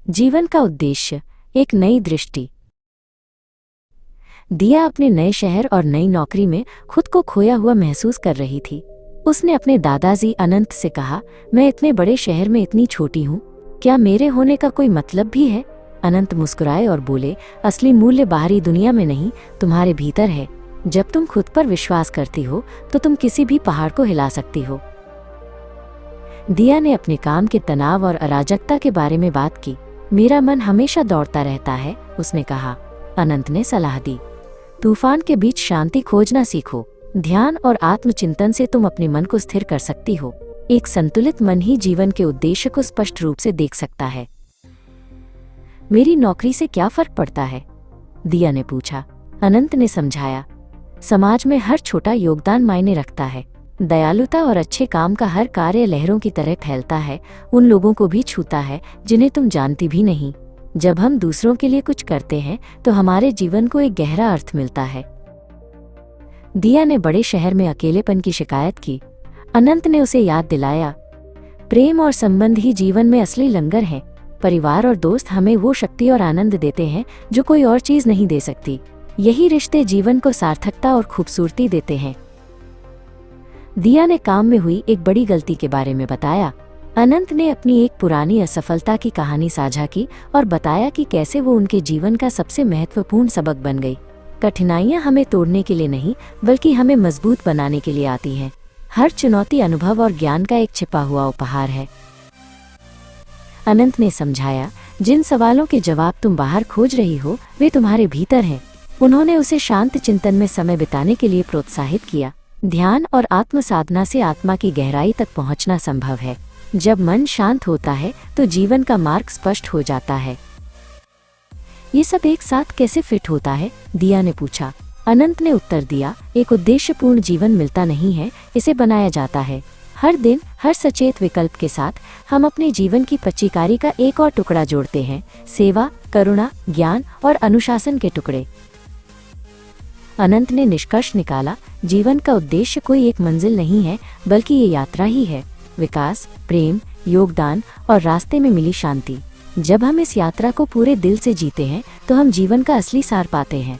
जीवन का उद्देश्य, एक नई दृष्टि। दिया अपने नए शहर और नई नौकरी में खुद को खोया हुआ महसूस कर रही थी। उसने अपने दादाजी अनंत से कहा, मैं इतने बड़े शहर में इतनी छोटी हूँ, क्या मेरे होने का कोई मतलब भी है? अनंत मुस्कुराए और बोले, असली मूल्य बाहरी दुनिया में नहीं, तुम्हारे भीतर है। जब तुम खुद पर विश्वास करती हो तो तुम किसी भी पहाड़ को हिला सकती हो। दिया ने अपने काम के तनाव और अराजकता के बारे में बात की। मेरा मन हमेशा दौड़ता रहता है, उसने कहा। अनंत ने सलाह दी, तूफान के बीच शांति खोजना सीखो। ध्यान और आत्मचिंतन से तुम अपने मन को स्थिर कर सकती हो। एक संतुलित मन ही जीवन के उद्देश्य को स्पष्ट रूप से देख सकता है। मेरी नौकरी से क्या फर्क पड़ता है? दिया ने पूछा। अनंत ने समझाया, समाज में हर छोटा योगदान मायने रखता है। दयालुता और अच्छे काम का हर कार्य लहरों की तरह फैलता है, उन लोगों को भी छूता है जिन्हें तुम जानती भी नहीं। जब हम दूसरों के लिए कुछ करते हैं तो हमारे जीवन को एक गहरा अर्थ मिलता है। दिया ने बड़े शहर में अकेलेपन की शिकायत की। अनंत ने उसे याद दिलाया, प्रेम और संबंध ही जीवन में असली लंगर है। परिवार और दोस्त हमें वो शक्ति और आनंद देते हैं जो कोई और चीज नहीं दे सकती। यही रिश्ते जीवन को सार्थकता और खूबसूरती देते हैं। दिया ने काम में हुई एक बड़ी गलती के बारे में बताया। अनंत ने अपनी एक पुरानी असफलता की कहानी साझा की और बताया कि कैसे वो उनके जीवन का सबसे महत्वपूर्ण सबक बन गई। कठिनाइयां हमें तोड़ने के लिए नहीं, बल्कि हमें मजबूत बनाने के लिए आती हैं। हर चुनौती अनुभव और ज्ञान का एक छिपा हुआ उपहार है। अनंत ने समझाया, जिन सवालों के जवाब तुम बाहर खोज रही हो वे तुम्हारे भीतर हैं। उन्होंने उसे शांत चिंतन में समय बिताने के लिए प्रोत्साहित किया। ध्यान और आत्म साधना से आत्मा की गहराई तक पहुंचना संभव है। जब मन शांत होता है तो जीवन का मार्ग स्पष्ट हो जाता है। ये सब एक साथ कैसे फिट होता है? दिया ने पूछा। अनंत ने उत्तर दिया, एक उद्देश्यपूर्ण जीवन मिलता नहीं है, इसे बनाया जाता है। हर दिन हर सचेत विकल्प के साथ हम अपने जीवन की पच्चीकारी का एक और टुकड़ा जोड़ते हैं, सेवा, करुणा, ज्ञान और अनुशासन के टुकड़े। अनंत ने निष्कर्ष निकाला, जीवन का उद्देश्य कोई एक मंजिल नहीं है, बल्कि ये यात्रा ही है। विकास, प्रेम, योगदान और रास्ते में मिली शांति। जब हम इस यात्रा को पूरे दिल से जीते हैं तो हम जीवन का असली सार पाते हैं।